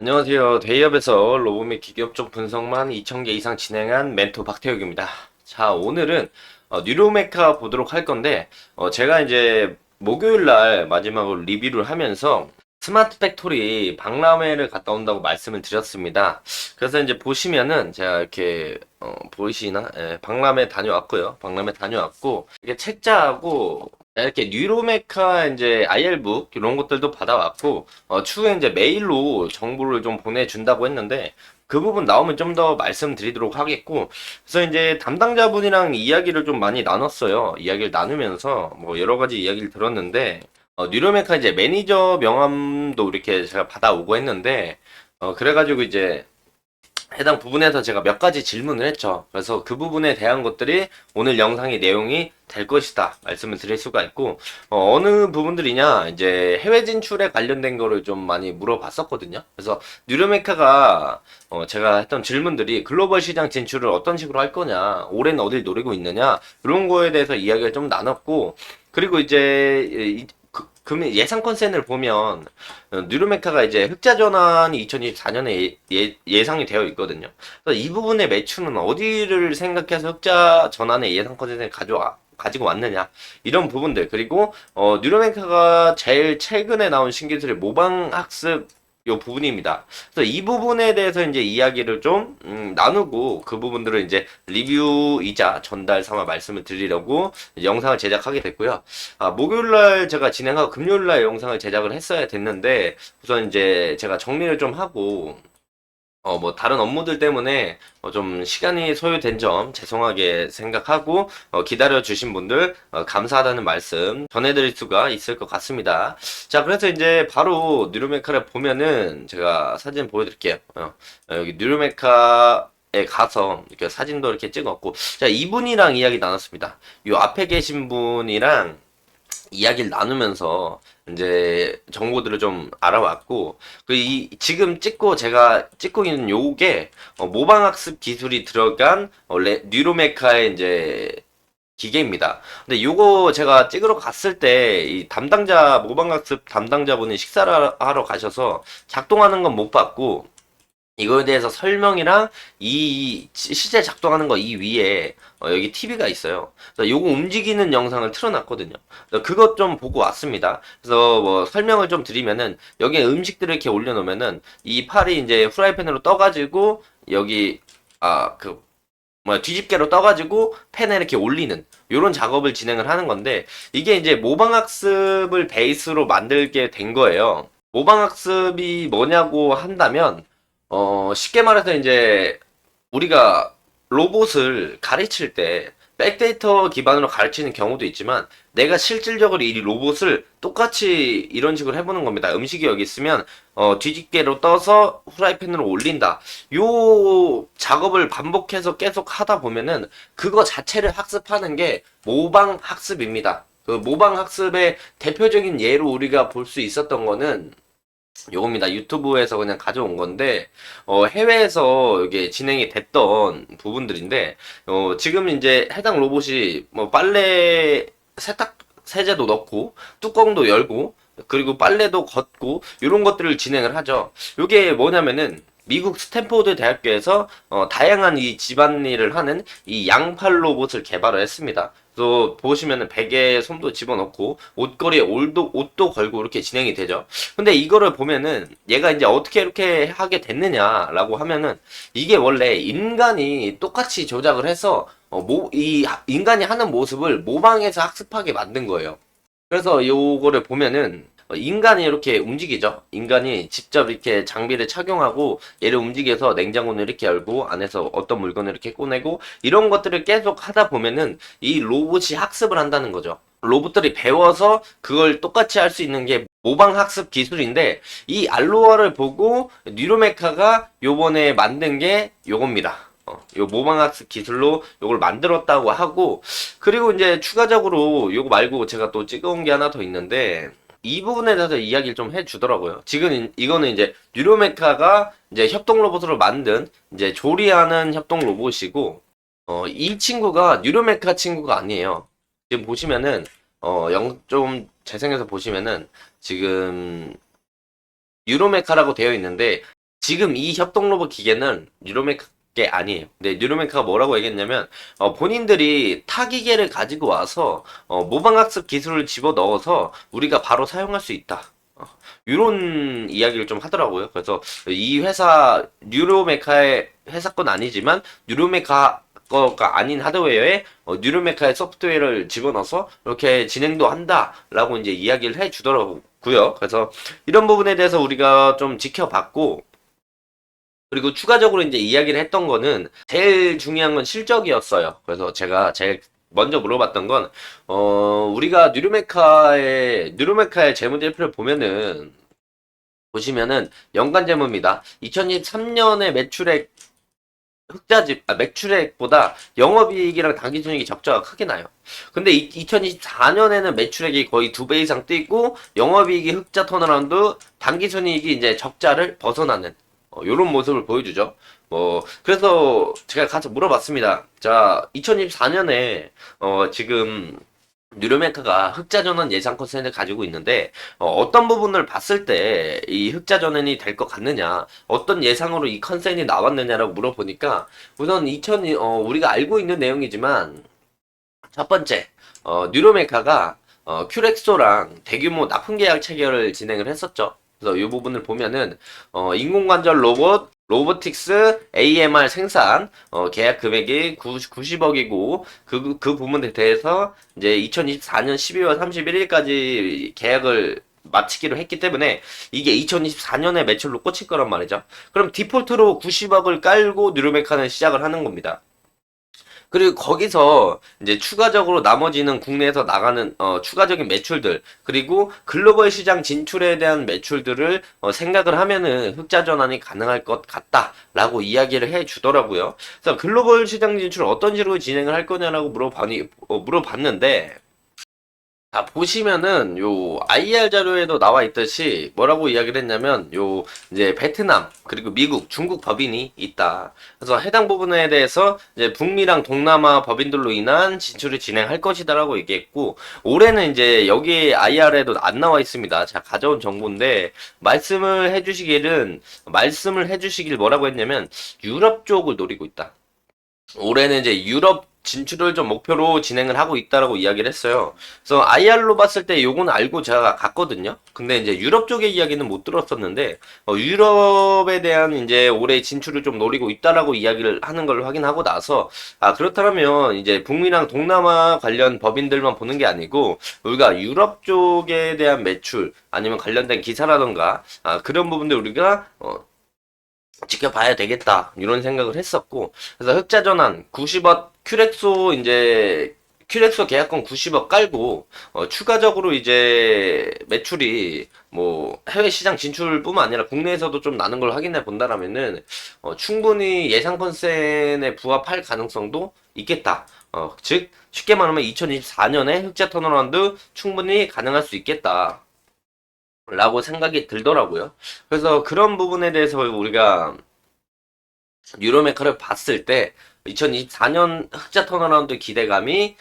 안녕하세요. 대기업에서 로봇 및 기계업종 분석만 2000개 이상 진행한 멘토 박태욱입니다. 자, 오늘은 뉴로메카 보도록 할 건데, 제가 이제 목요일 날 마지막으로 리뷰를 하면서 스마트 팩토리 박람회를 갔다 온다고 말씀을 드렸습니다. 그래서 이제 보시면은 제가 이렇게 보이시나? 예, 박람회 다녀왔고요. 박람회 다녀왔고 이게 책자하고 이렇게 뉴로메카 이제 IR북 이런 것들도 받아왔고 추후에 이제 메일로 정보를 좀 보내준다고 했는데 그 부분 나오면 좀 더 말씀드리도록 하겠고 그래서 이제 담당자분이랑 이야기를 좀 많이 나눴어요. 이야기를 나누면서 뭐 여러 가지 이야기를 들었는데 뉴로메카 이제 매니저 명함도 이렇게 제가 받아오고 했는데 그래가지고 이제 해당 부분에서 제가 몇 가지 질문을 했죠. 그래서 그 부분에 대한 것들이 오늘 영상의 내용이 될 것이다 말씀을 드릴 수가 있고 느 부분들이냐 이제 해외 진출에 관련된 거를 좀 많이 물어봤었거든요. 그래서 뉴르메카가 제가 했던 질문들이 글로벌 시장 진출을 어떤 식으로 할 거냐, 올해는 어딜 노리고 있느냐 이런 거에 대해서 이야기를 좀 나눴고 그리고 이제 금일 예상 컨센을 보면 뉴르메카가 이제 흑자 전환이 2024년에 예상이 되어 있거든요. 그래서 이 부분의 매출은 어디를 생각해서 흑자 전환의 예상 컨센을 가지고 왔느냐 이런 부분들 그리고 뉴르메카가 제일 최근에 나온 신기술의 모방 학습 요 부분입니다. 그래서 이 부분에 대해서 이제 이야기를 좀 나누고 그 부분들을 이제 리뷰이자 전달 삼아 말씀을 드리려고 영상을 제작하게 됐고요. 목요일날 제가 진행하고 금요일날 영상을 제작을 했어야 됐는데 우선 이제 제가 정리를 좀 하고 뭐, 다른 업무들 때문에, 좀 시간이 소요된 점 죄송하게 생각하고, 기다려주신 분들, 감사하다는 말씀 전해드릴 수가 있을 것 같습니다. 자, 그래서 이제 바로 뉴로메카를 보면은, 제가 사진 보여드릴게요. 여기 뉴로메카에 가서 이렇게 사진도 이렇게 찍었고, 자, 이분이랑 이야기 나눴습니다. 요 앞에 계신 분이랑, 이야기를 나누면서 이제 정보들을 좀 알아왔고 지금 제가 찍고 있는 요게 모방학습 기술이 들어간 뉴로메카의 이제 기계입니다. 근데 요거 제가 찍으러 갔을 때 이 모방학습 담당자분이 식사를 하러 가셔서 작동하는 건 못 봤고 이거에 대해서 설명이랑 이 실제 작동하는 거 이 위에 여기 TV가 있어요. 그래서 요거 움직이는 영상을 틀어놨거든요. 그래서 그것 좀 보고 왔습니다. 그래서 뭐 설명을 좀 드리면은 여기에 음식들을 이렇게 올려놓으면은 이 팔이 이제 프라이팬으로 떠가지고 여기 뒤집개로 떠가지고 팬에 이렇게 올리는 요런 작업을 진행을 하는 건데 이게 이제 모방학습을 베이스로 만들게 된 거예요. 모방학습이 뭐냐고 한다면 쉽게 말해서 이제 우리가 로봇을 가르칠 때 백데이터 기반으로 가르치는 경우도 있지만 내가 실질적으로 이 로봇을 똑같이 이런 식으로 해보는 겁니다. 음식이 여기 있으면 뒤집개로 떠서 후라이팬으로 올린다. 요 작업을 반복해서 계속 하다 보면은 그거 자체를 학습하는 게 모방 학습입니다. 그 모방 학습의 대표적인 예로 우리가 볼 수 있었던 거는 요겁니다. 유튜브에서 그냥 가져온 건데, 해외에서 이게 진행이 됐던 부분들인데, 지금 이제 해당 로봇이 뭐 빨래 세탁 세제도 넣고, 뚜껑도 열고, 그리고 빨래도 걷고, 이런 것들을 진행을 하죠. 요게 뭐냐면은, 미국 스탠포드 대학교에서 다양한 이 집안일을 하는 이 양팔 로봇을 개발을 했습니다. 또 보시면은 베개에 손도 집어넣고 옷걸이에 옷도 걸고 이렇게 진행이 되죠. 근데 이거를 보면은 얘가 이제 어떻게 이렇게 하게 됐느냐라고 하면은 이게 원래 인간이 똑같이 조작을 해서 이 인간이 하는 모습을 모방해서 학습하게 만든 거예요. 그래서 요거를 보면은 인간이 이렇게 움직이죠. 인간이 직접 이렇게 장비를 착용하고 얘를 움직여서 냉장고를 이렇게 열고 안에서 어떤 물건을 이렇게 꺼내고 이런 것들을 계속 하다 보면은 이 로봇이 학습을 한다는 거죠. 로봇들이 배워서 그걸 똑같이 할 수 있는 게 모방 학습 기술인데 이 알로하를 보고 뉴로메카가 요번에 만든 게 요겁니다. 요 모방학습 기술로 요걸 만들었다고 하고 그리고 이제 추가적으로 요거 말고 제가 또 찍어온 게 하나 더 있는데 이 부분에 대해서 이야기를 좀 해주더라고요. 지금 이거는 이제 뉴로메카가 이제 협동 로봇으로 만든 이제 조리하는 협동 로봇이고 이 친구가 뉴로메카 친구가 아니에요. 지금 보시면은 좀 재생해서 보시면은 지금 뉴로메카라고 되어 있는데 지금 이 협동 로봇 기계는 뉴로메카 게 아니에요. 근데 뉴로메카가 뭐라고 얘기했냐면 본인들이 타기계를 가지고 와서 모방학습 기술을 집어넣어서 우리가 바로 사용할 수 있다. 이런 이야기를 좀 하더라고요. 그래서 이 회사 뉴로메카의 회사 건 아니지만 뉴로메카 거가 아닌 하드웨어에 뉴로메카의 소프트웨어를 집어넣어서 이렇게 진행도 한다라고 이제 이야기를 해 주더라고요. 그래서 이런 부분에 대해서 우리가 좀 지켜봤고, 그리고 추가적으로 이제 이야기를 했던 거는 제일 중요한 건 실적이었어요. 그래서 제가 제일 먼저 물어봤던 건, 우리가 뉴로메카의 재무제표를 보시면은 연간 재무입니다. 2023년에 매출액보다 영업이익이랑 당기순이익이 적자가 크게 나요. 근데 2024년에는 매출액이 거의 2배 이상 뛰고 영업이익이 흑자 턴어라운드, 당기순이익이 이제 적자를 벗어나는 요런 모습을 보여주죠. 그래서 제가 가서 물어봤습니다. 자, 2024년에 지금 뉴로메카가 흑자 전환 예상 컨센을 가지고 있는데 어떤 부분을 봤을 때 이 흑자 전환이 될 것 같느냐, 어떤 예상으로 이 컨센이 나왔느냐라고 물어보니까, 우선 우리가 알고 있는 내용이지만 첫 번째, 뉴로메카가 큐렉소랑 대규모 납품 계약 체결을 진행을 했었죠. 그래서 이 부분을 보면은 인공관절 로보틱스 AMR 생산 계약 금액이 90억이고, 그 부분에 대해서 이제 2024년 12월 31일까지 계약을 마치기로 했기 때문에 이게 2024년에 매출로 꽂힐 거란 말이죠. 그럼 디폴트로 90억을 깔고 뉴로메카는 시작을 하는 겁니다. 그리고 거기서 이제 추가적으로 나머지는 국내에서 나가는 추가적인 매출들, 그리고 글로벌 시장 진출에 대한 매출들을 생각을 하면은 흑자 전환이 가능할 것 같다라고 이야기를 해 주더라고요. 그래서 글로벌 시장 진출 어떤 식으로 진행을 할 거냐라고 물어봤는데, 자, 보시면은, IR 자료에도 나와 있듯이, 뭐라고 이야기를 했냐면, 이제, 베트남, 그리고 미국, 중국 법인이 있다. 그래서 해당 부분에 대해서, 이제, 북미랑 동남아 법인들로 인한 진출을 진행할 것이다라고 얘기했고, 올해는 이제, 여기 IR에도 안 나와 있습니다. 자, 가져온 정보인데, 말씀을 해주시길 뭐라고 했냐면, 유럽 쪽을 노리고 있다. 올해는 이제 유럽 진출을 좀 목표로 진행을 하고 있다라고 이야기를 했어요. 그래서 IR로 봤을 때 요건 알고 제가 갔거든요. 근데 이제 유럽 쪽의 이야기는 못 들었었는데, 유럽에 대한 이제 올해 진출을 좀 노리고 있다라고 이야기를 하는 걸 확인하고 나서, 그렇다면 이제 북미랑 동남아 관련 법인들만 보는 게 아니고, 우리가 유럽 쪽에 대한 매출 아니면 관련된 기사라던가 그런 부분들 우리가 지켜봐야 되겠다 이런 생각을 했었고, 그래서 흑자 전환 90억 큐렉소 계약권 90억 깔고 추가적으로 이제 매출이 뭐 해외 시장 진출뿐만 아니라 국내에서도 좀 나는 걸 확인해 본다라면은 충분히 예상 컨센에 부합할 가능성도 있겠다. 즉 쉽게 말하면 2024년에 흑자 턴어라운드 충분히 가능할 수 있겠다 라고 생각이 들더라고요. 그래서 그런 부분에 대해서 우리가 유로메카를 봤을 때 2024년 흑자 턴어라운드 기대감이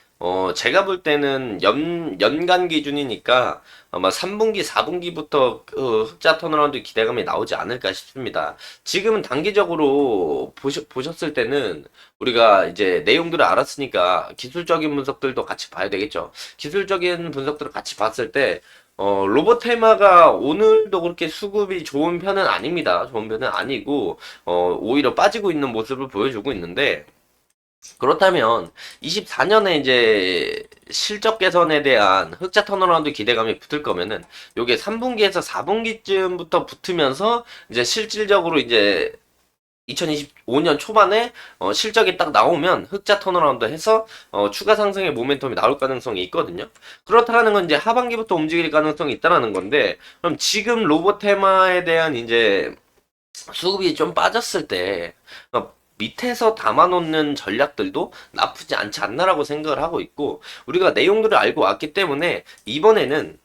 제가 볼 때는 연간 기준이니까 아마 3분기, 4분기부터 그 흑자 턴어라운드 기대감이 나오지 않을까 싶습니다. 지금은 단기적으로 보셨을 때는 우리가 이제 내용들을 알았으니까 기술적인 분석들도 같이 봐야 되겠죠. 기술적인 분석들을 같이 봤을 때 로봇 테마가 오늘도 그렇게 수급이 좋은 편은 아닙니다. 좋은 편은 아니고, 오히려 빠지고 있는 모습을 보여주고 있는데, 그렇다면 24년에 이제 실적 개선에 대한 흑자 턴어라운드 기대감이 붙을 거면은 요게 3분기에서 4분기쯤부터 붙으면서 이제 실질적으로 이제 2025년 초반에 실적이 딱 나오면 흑자 턴어라운드 해서 추가 상승의 모멘텀이 나올 가능성이 있거든요. 그렇다는 건 이제 하반기부터 움직일 가능성이 있다라는 건데, 그럼 지금 로봇 테마에 대한 이제 수급이 좀 빠졌을 때 밑에서 담아놓는 전략들도 나쁘지 않지 않나라고 생각을 하고 있고, 우리가 내용들을 알고 왔기 때문에 이번에는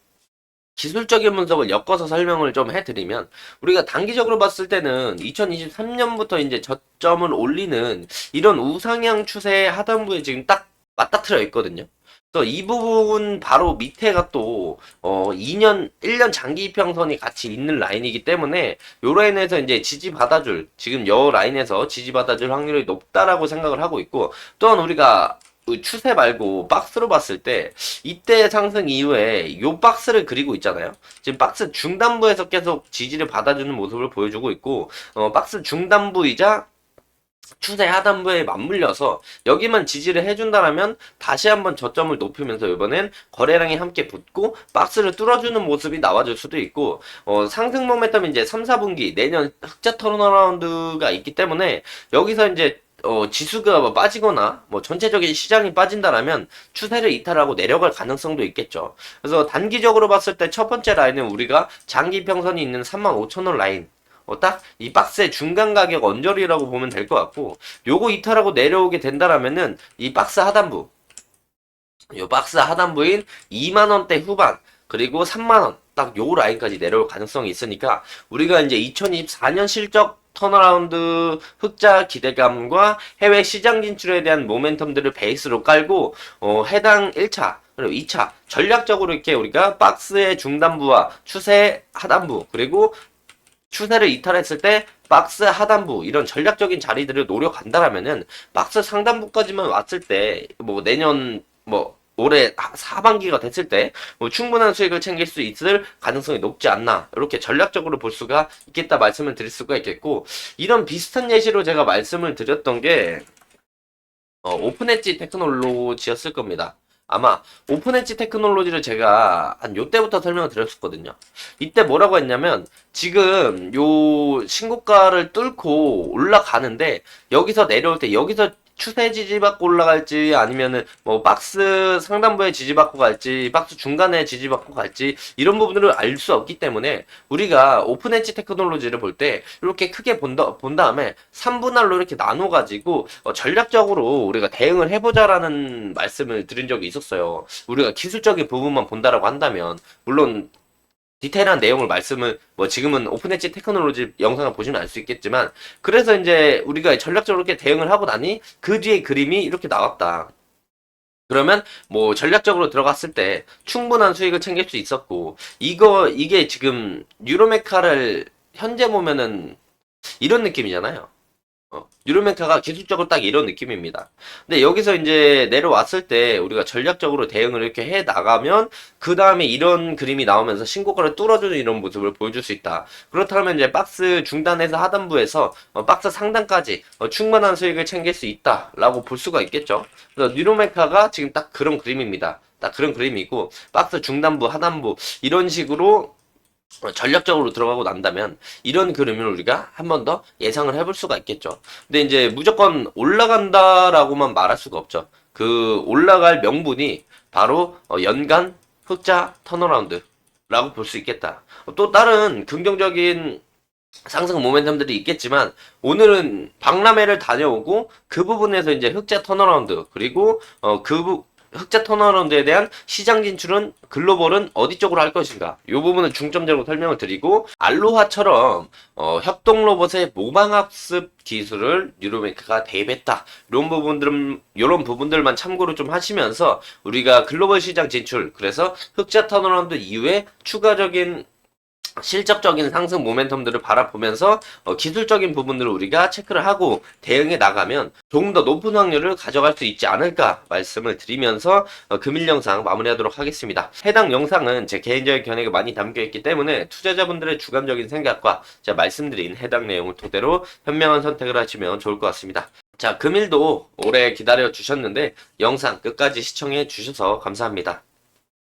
기술적인 분석을 엮어서 설명을 좀 해드리면, 우리가 단기적으로 봤을 때는 2023년부터 이제 저점을 올리는 이런 우상향 추세의 하단부에 지금 딱 맞닥뜨려 있거든요. 그래서 이 부분 바로 밑에가 또 2년, 1년 장기 이평선이 같이 있는 라인이기 때문에 요 라인에서 이제 지지받아줄, 지금 요 라인에서 지지받아줄 확률이 높다라고 생각을 하고 있고, 또한 우리가 그 추세 말고 박스로 봤을 때 이때 상승 이후에 요 박스를 그리고 있잖아요. 지금 박스 중단부에서 계속 지지를 받아주는 모습을 보여주고 있고, 박스 중단부이자 추세 하단부에 맞물려서 여기만 지지를 해준다라면 다시 한번 저점을 높이면서 이번엔 거래량이 함께 붙고 박스를 뚫어주는 모습이 나와줄 수도 있고, 상승 모멘텀이 이제 3, 4분기 내년 흑자 턴어라운드가 있기 때문에 여기서 이제 지수가 뭐 빠지거나 뭐 전체적인 시장이 빠진다라면 추세를 이탈하고 내려갈 가능성도 있겠죠. 그래서 단기적으로 봤을 때 첫 번째 라인은 우리가 장기 평선이 있는 35,000원 라인, 딱 이 박스의 중간 가격 언저리라고 보면 될 것 같고, 요거 이탈하고 내려오게 된다라면은 이 박스 하단부, 요 박스 하단부인 2만원대 후반 그리고 3만원 딱 요 라인까지 내려올 가능성이 있으니까 우리가 이제 2024년 실적 턴어라운드 흑자 기대감과 해외 시장 진출에 대한 모멘텀들을 베이스로 깔고 해당 1차 그리고 2차 전략적으로 이렇게 우리가 박스의 중단부와 추세 하단부 그리고 추세를 이탈했을 때 박스 하단부 이런 전략적인 자리들을 노려간다라면은 박스 상단부까지만 왔을 때 뭐 내년 뭐 올해 하반기가 됐을 때 뭐 충분한 수익을 챙길 수 있을 가능성이 높지 않나 이렇게 전략적으로 볼 수가 있겠다 말씀을 드릴 수가 있겠고, 이런 비슷한 예시로 제가 말씀을 드렸던 게 오픈 엣지 테크놀로지였을 겁니다. 아마 오픈 엣지 테크놀로지를 제가 한 요때부터 설명을 드렸었거든요. 이때 뭐라고 했냐면 지금 요 신고가를 뚫고 올라가는데 여기서 내려올 때 여기서 추세 지지받고 올라갈지 아니면은 뭐 박스 상단부에 지지받고 갈지 박스 중간에 지지받고 갈지 이런 부분들을 알 수 없기 때문에 우리가 오픈 엣지 테크놀로지를 볼 때 이렇게 크게 본 다음에 3분할로 이렇게 나눠 가지고 전략적으로 우리가 대응을 해보자라는 말씀을 드린 적이 있었어요. 우리가 기술적인 부분만 본다라고 한다면 물론 디테일한 내용을 말씀을 뭐 지금은 오픈 엣지 테크놀로지 영상을 보시면 알 수 있겠지만, 그래서 이제 우리가 전략적으로 이렇게 대응을 하고 나니 그 뒤에 그림이 이렇게 나왔다. 그러면 뭐 전략적으로 들어갔을 때 충분한 수익을 챙길 수 있었고, 이게 지금 뉴로메카를 현재 보면은 이런 느낌이잖아요. 뉴로메카가 기술적으로 딱 이런 느낌입니다. 근데 여기서 이제 내려왔을 때 우리가 전략적으로 대응을 이렇게 해 나가면 그 다음에 이런 그림이 나오면서 신고가를 뚫어주는 이런 모습을 보여줄 수 있다. 그렇다면 이제 박스 중단에서 하단부에서 박스 상단까지 충분한 수익을 챙길 수 있다라고 볼 수가 있겠죠. 그래서 뉴로메카가 지금 딱 그런 그림입니다. 딱 그런 그림이고 박스 중단부, 하단부 이런 식으로 전략적으로 들어가고 난다면 이런 그림을 우리가 한 번 더 예상을 해볼 수가 있겠죠. 근데 이제 무조건 올라간다라고만 말할 수가 없죠. 그 올라갈 명분이 바로 연간 흑자 턴어라운드라고 볼 수 있겠다. 또 다른 긍정적인 상승 모멘텀들이 있겠지만 오늘은 박람회를 다녀오고 그 부분에서 이제 흑자 턴어라운드 그리고 흑자 턴어라운드에 대한 시장 진출은 글로벌은 어디 쪽으로 할 것인가 이 부분은 중점적으로 설명을 드리고, 알로하처럼 협동 로봇의 모방학습 기술을 뉴로메카가 대입했다 이런 부분들만 참고로 좀 하시면서 우리가 글로벌 시장 진출 그래서 흑자 턴어라운드 이후에 추가적인 실적적인 상승 모멘텀들을 바라보면서 기술적인 부분들을 우리가 체크를 하고 대응해 나가면 조금 더 높은 확률을 가져갈 수 있지 않을까 말씀을 드리면서 금일 영상 마무리하도록 하겠습니다. 해당 영상은 제 개인적인 견해가 많이 담겨 있기 때문에 투자자분들의 주관적인 생각과 제가 말씀드린 해당 내용을 토대로 현명한 선택을 하시면 좋을 것 같습니다. 자, 금일도 오래 기다려 주셨는데 영상 끝까지 시청해 주셔서 감사합니다.